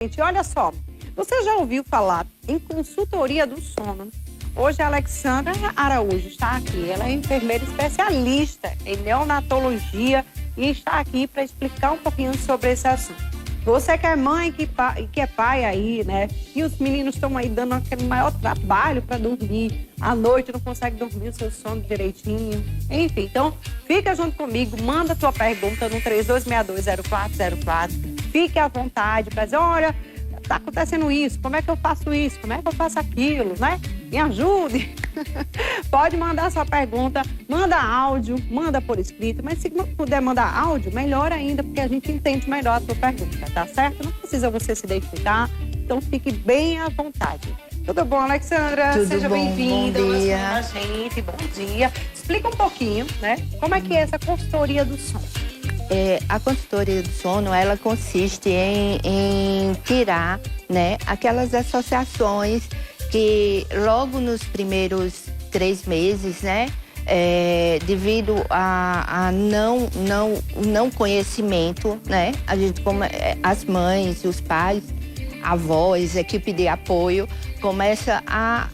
Gente, olha só, você já ouviu falar em consultoria do sono? Hoje a Alexandra Araújo está aqui, ela é enfermeira especialista em neonatologia e está aqui para explicar um pouquinho sobre esse assunto. Você que é mãe, que é pai aí, né? E os meninos estão aí dando aquele maior trabalho para dormir. À noite não consegue dormir o seu sono direitinho. Enfim, então fica junto comigo, manda tua pergunta no 32620404. Fique à vontade para dizer, olha, tá acontecendo isso, como é que eu faço isso, como é que eu faço aquilo, né? Me ajude. Pode mandar sua pergunta, manda áudio, manda por escrito, mas se não puder mandar áudio, melhor ainda, porque a gente entende melhor a sua pergunta, tá certo? Não precisa você se identificar, então fique bem à vontade. Tudo bom, Alexandra? Tudo Seja bom, bem-vinda. bom dia. A gente, bom dia. Explica um pouquinho, né? Como é que é essa consultoria do sono? A consultoria do sono, ela consiste em tirar, né, aquelas associações que logo nos primeiros 3 meses, né, devido a não conhecimento, né, a gente, como as mães, os pais, avós, equipe de apoio, começa a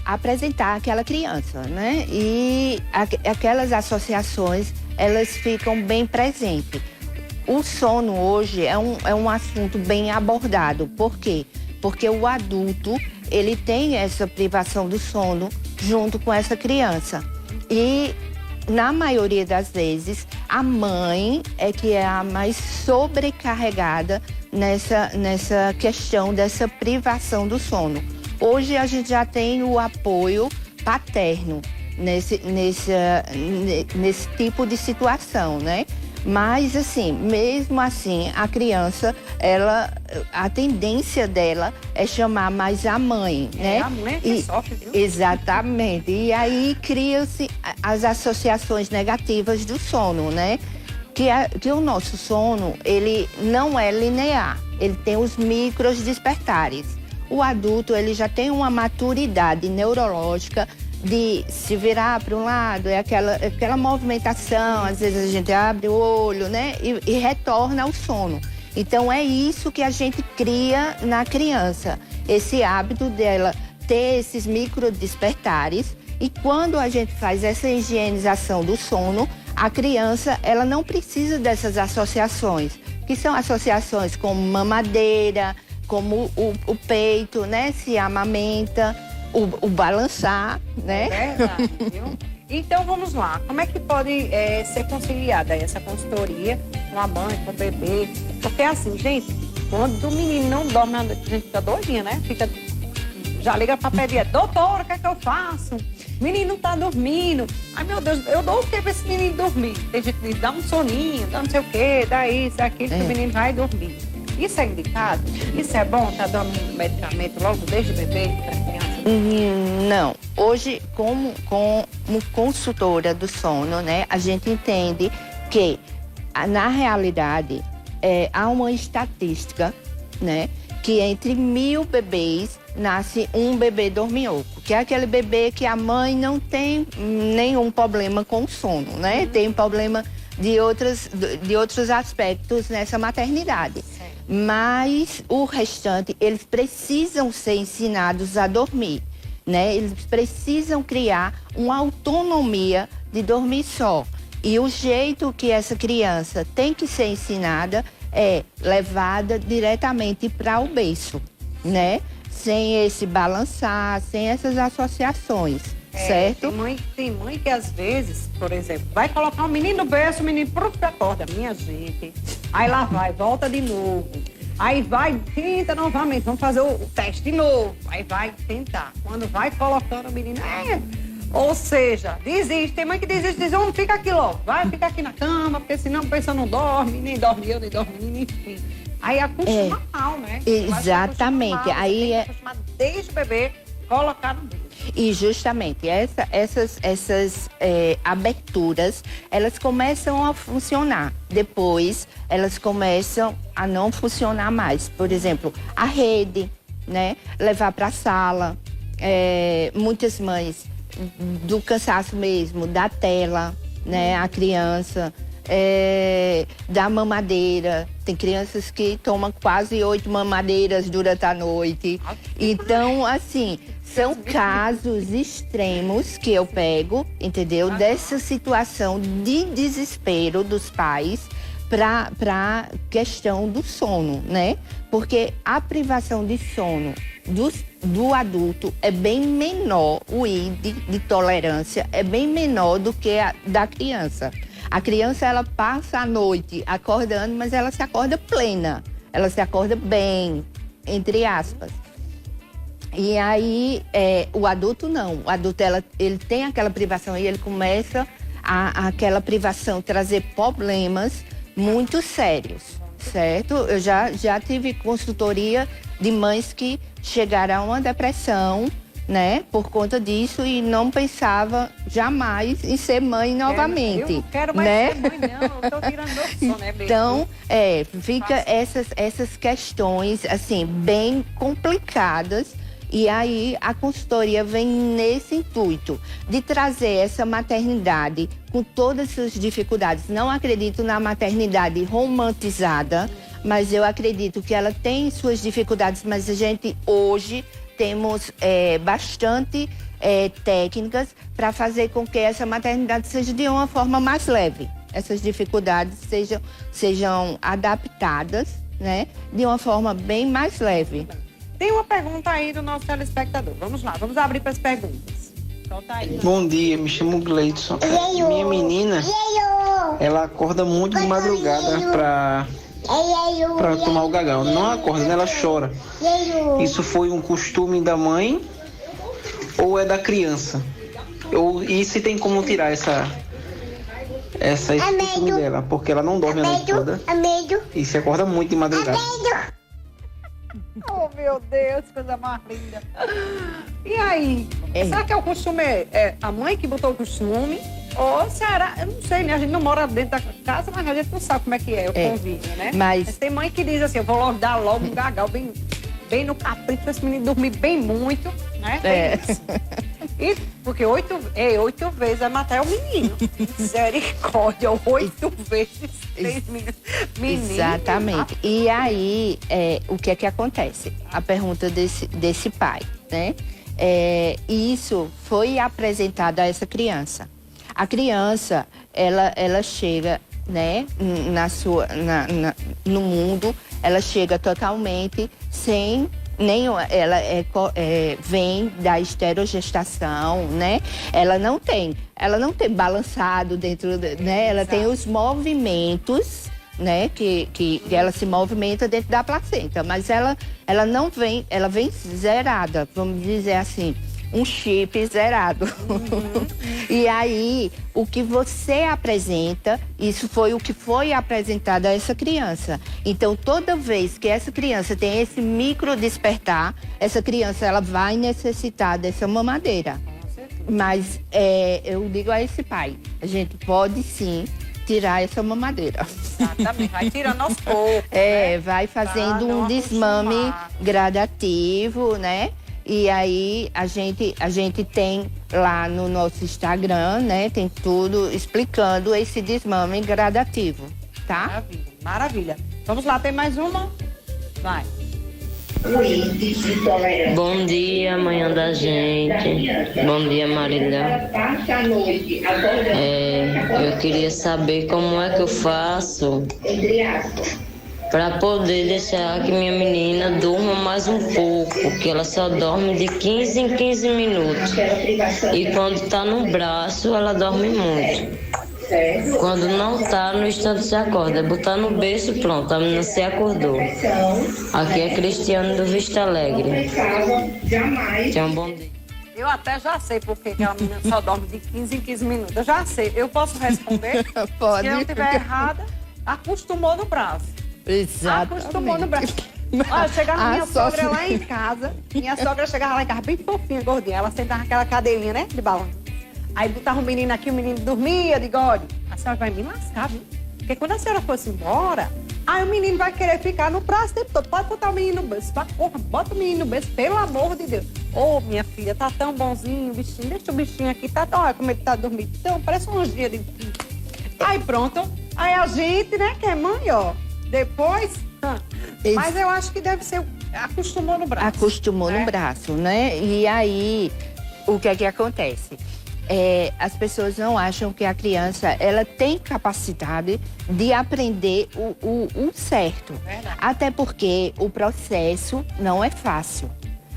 apresentar aquela criança, né? E aquelas associações, elas ficam bem presentes. O sono hoje é um assunto bem abordado. Por quê? Porque o adulto, ele tem essa privação do sono junto com essa criança. E, na maioria das vezes, a mãe é que é a mais sobrecarregada nessa questão dessa privação do sono. Hoje a gente já tem o apoio paterno nesse tipo de situação, né? Mas, assim, mesmo assim, a criança, a tendência dela é chamar mais a mãe, né? A mãe é que sofre, viu? Exatamente. E aí criam-se as associações negativas do sono, né? Que o nosso sono, ele não é linear. Ele tem os micros despertares. O adulto, ele já tem uma maturidade neurológica de se virar para um lado, é aquela movimentação, às vezes a gente abre o olho, né, e retorna ao sono. Então, é isso que a gente cria na criança, esse hábito dela ter esses micro despertares, e quando a gente faz essa higienização do sono, a criança, ela não precisa dessas associações, que são associações como mamadeira, como o peito, né, se amamenta, o balançar, né? É verdade, viu? Então, vamos lá. Como é que pode ser conciliada essa consultoria com a mãe, com o bebê? Porque, assim, gente, quando o menino não dorme, a gente fica doidinha, né? Já liga pra pediatra, doutora, o que é que eu faço? O menino não tá dormindo. Ai, meu Deus, eu dou o que pra esse menino dormir? Tem gente que diz, dá um soninho, dá não sei o quê, dá isso, aquilo, que o menino vai dormir. Isso é indicado? Isso é bom? Tá dando medicamento logo desde bebê para criança? Não. Hoje, como consultora do sono, né, a gente entende que, na realidade, há uma estatística, né, que entre 1000 bebês nasce um bebê dorminhoco, que é aquele bebê que a mãe não tem nenhum problema com o sono, né? Tem problema de outros aspectos nessa maternidade. Mas o restante, eles precisam ser ensinados a dormir, né? Eles precisam criar uma autonomia de dormir só. E o jeito que essa criança tem que ser ensinada é levada diretamente para o berço, né? Sem esse balançar, sem essas associações, certo? Tem mãe que às vezes, por exemplo, vai colocar o menino no berço, o menino pronto acorda, minha gente. Aí lá vai, volta de novo. Aí vai, tenta novamente, vamos fazer o teste de novo. Aí vai tentar. Quando vai colocando o menino, ou seja, desiste. Tem mãe que desiste, diz, não, fica aqui logo. Vai ficar aqui na cama, porque senão a pessoa não dorme, nem dorme eu, nem dorme o menino, enfim. Aí acostuma mal, né? Exatamente. Aí acostumar desde o bebê, colocar no berço. E justamente essas aberturas, elas começam a funcionar. Depois, elas começam a não funcionar mais. Por exemplo, a rede, né? Levar para a sala. Muitas mães, do cansaço mesmo, da tela, né? A criança da mamadeira. Tem crianças que tomam quase 8 mamadeiras durante a noite. Então, assim, são casos extremos que eu pego, entendeu? Dessa situação de desespero dos pais para questão do sono, né? Porque a privação de sono do adulto é bem menor, o índice de tolerância é bem menor do que a da criança. A criança, ela passa a noite acordando, mas ela se acorda plena, ela se acorda bem, entre aspas. E aí, o adulto não. O adulto, ele tem aquela privação e ele começa aquela privação trazer problemas muito sérios, certo? Eu já tive consultoria de mães que chegaram a uma depressão, né, por conta disso e não pensava jamais em ser mãe novamente. Eu não quero mais ser mãe, não. Eu tô tirando meu sono, né, bem? Então, fica essas questões, assim, bem complicadas. E aí a consultoria vem nesse intuito de trazer essa maternidade com todas as suas dificuldades. Não acredito na maternidade romantizada, mas eu acredito que ela tem suas dificuldades, mas a gente hoje temos bastante técnicas para fazer com que essa maternidade seja de uma forma mais leve. Essas dificuldades sejam adaptadas, né, de uma forma bem mais leve. Tem uma pergunta aí do nosso telespectador. Vamos lá, vamos abrir para as perguntas. Solta aí. Bom dia, me chamo Gleidson. Minha menina, ela acorda muito de madrugada pra tomar o gagão. Não acorda, né? Ela chora. Isso foi um costume da mãe ou é da criança? E se tem como tirar esse costume dela? Porque ela não dorme a noite toda e se acorda muito de madrugada. Oh, meu Deus, coisa mais linda. E aí? Será que é o costume? É a mãe que botou o costume? Ou será? Eu não sei, né? A gente não mora dentro da casa, mas a gente não sabe como é que é o convívio, né? Mas tem mãe que diz assim, eu vou logo dar logo um gagal bem no capricho pra esse menino dormir bem muito, né? Isso, porque 8 vezes vai matar o menino. Misericórdia, 8 vezes 3 meninos. Exatamente. E aí, o que é que acontece? A pergunta desse pai, né? Isso foi apresentado a essa criança. A criança, ela chega, né, no mundo, ela chega totalmente sem nenhum, ela vem da esterogestação, né? Ela não tem balançado dentro, né? Ela tem os movimentos, né? Que ela se movimenta dentro da placenta, mas ela não vem, ela vem zerada, vamos dizer assim, um chip zerado. E aí, o que você apresenta, isso foi o que foi apresentado a essa criança. Então, toda vez que essa criança tem esse micro despertar, essa criança, ela vai necessitar dessa mamadeira. Mas eu digo a esse pai, a gente pode sim tirar essa mamadeira. Exatamente, vai tirando aos poucos. Né? Vai fazendo um desmame gradativo, né? E aí a gente tem lá no nosso Instagram, né? Tem tudo explicando esse desmame gradativo, tá? Maravilha, maravilha. Vamos lá, tem mais uma? Vai. Bom dia, manhã da gente. Bom dia, Marília. Eu queria saber como é que eu faço para poder deixar que minha menina durma mais um pouco, que ela só dorme de 15 em 15 minutos. E quando está no braço, ela dorme muito. Quando não está, no instante se acorda. Botar no berço, pronto, a menina se acordou. Aqui é Cristiano do Vista Alegre. Tenha um bom dia. Eu até já sei por que aquela menina só dorme de 15 em 15 minutos. Eu já sei. Eu posso responder? Pode. Se eu estiver errada, acostumou no braço. Exatamente. Acostumou no braço. Olha, chegava minha sogra lá em casa. Minha sogra chegava lá em casa bem fofinha, gordinha. Ela sentava naquela cadeirinha, né, de balanço. Aí botava o menino aqui, o menino dormia, de olha, a senhora vai me lascar, viu? Porque quando a senhora fosse embora, aí o menino vai querer ficar no braço o tempo todo. Pode botar o menino no berço. Porra, bota o menino no berço, pelo amor de Deus. Ô, minha filha, tá tão bonzinho o bichinho. Deixa o bichinho aqui, tá, olha como ele tá dormindo. Então, parece um anjinho de... Aí pronto, Aí a gente, né, que é mãe, ó, depois... Mas eu acho que deve ser... Acostumou no braço. Acostumou no braço, né? E aí, o que é que acontece? As pessoas não acham que a criança, ela tem capacidade de aprender o certo. Verdade. Até porque o processo não é fácil.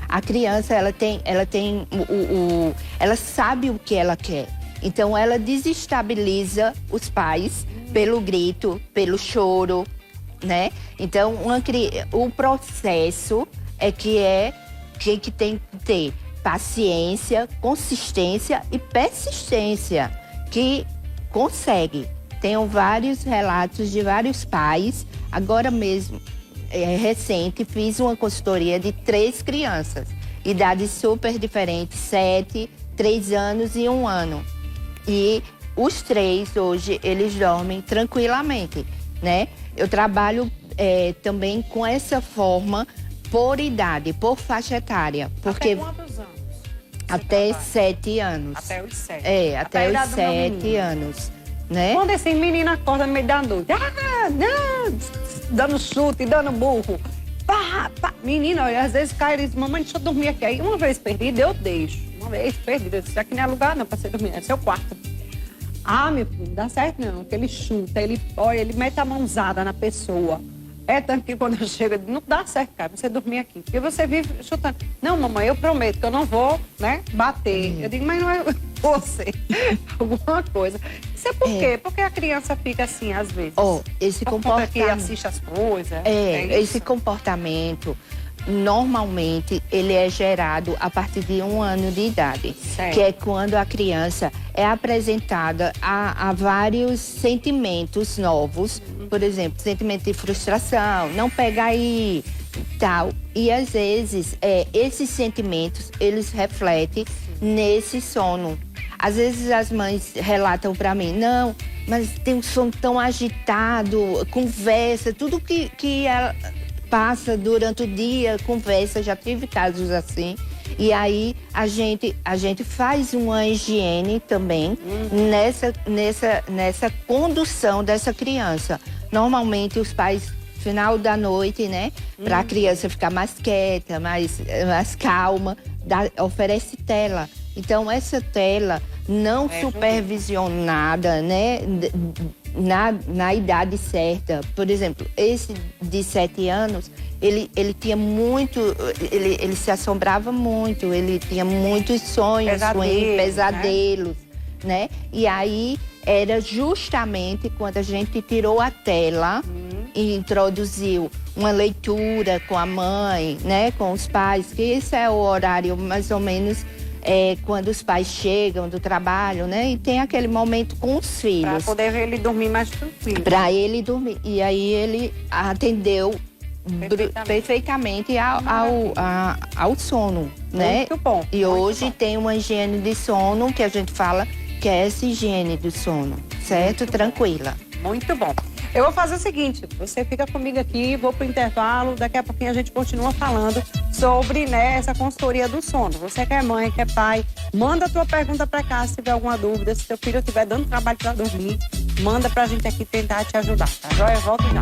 A criança, ela sabe o que ela quer. Então, ela desestabiliza os pais pelo grito, pelo choro, né? Então, o processo é que tem que ter paciência, consistência e persistência, que consegue. Tenho vários relatos de vários pais. Agora mesmo, recente, fiz uma consultoria de 3 crianças, idades super diferentes, 7, 3 anos e 1 ano. E os 3 hoje, eles dormem tranquilamente, né? Eu trabalho também com essa forma por idade, por faixa etária. Porque Até quantos anos? Até 7 anos. Até os 7. Até os 7 anos, né? Quando esse menino acorda no meio da noite, dando chute, dando burro. Pá, pá. Menino, olha, às vezes cai e diz, mamãe, deixa eu dormir aqui. Aí uma vez perdida, eu deixo. Uma vez perdida, eu disse, aqui não é lugar não pra você dormir, é seu quarto. Meu filho, não dá certo não, porque ele chuta, ele mete a mãozada na pessoa. É tanto que quando eu chego, eu digo, não dá certo, cara, você dormir aqui. Porque você vive chutando. Não, mamãe, eu prometo que eu não vou, né, bater. Eu digo, mas não é você. Alguma coisa. Isso é por quê? Porque a criança fica assim, às vezes. Esse por comportamento... que assiste as coisas. Esse comportamento... Normalmente, ele é gerado a partir de 1 ano de idade. Certo. Que é quando a criança é apresentada a vários sentimentos novos. Por exemplo, sentimento de frustração, não pega aí, tal. E, às vezes, esses sentimentos, eles refletem nesse sono. Às vezes, as mães relatam para mim, não, mas tem um sono tão agitado, conversa, tudo que ela... passa durante o dia, conversa, já tive casos assim. E aí a gente faz uma higiene também nessa condução dessa criança. Normalmente os pais, final da noite, né, para a criança ficar mais quieta, mais calma, oferece tela. Então essa tela não supervisionada, né, na idade certa. Por exemplo, esse de 7 anos, ele tinha muito, ele se assombrava muito, ele tinha muitos sonhos, pesadelos, né? E aí era justamente quando a gente tirou a tela e introduziu uma leitura com a mãe, né, com os pais, que esse é o horário mais ou menos quando os pais chegam do trabalho, né? E tem aquele momento com os filhos. Para poder ele dormir mais tranquilo. Para ele dormir. E aí ele atendeu perfeitamente ao sono, né? Muito bom. E hoje tem uma higiene de sono que a gente fala que é essa higiene do sono, certo? Tranquila. Muito bom. Eu vou fazer o seguinte, você fica comigo aqui, vou pro intervalo, daqui a pouquinho a gente continua falando sobre, né, essa consultoria do sono. Você que é mãe, que é pai, manda a tua pergunta pra cá se tiver alguma dúvida, se teu filho estiver dando trabalho pra dormir, manda pra gente aqui tentar te ajudar, tá joia? Volta já.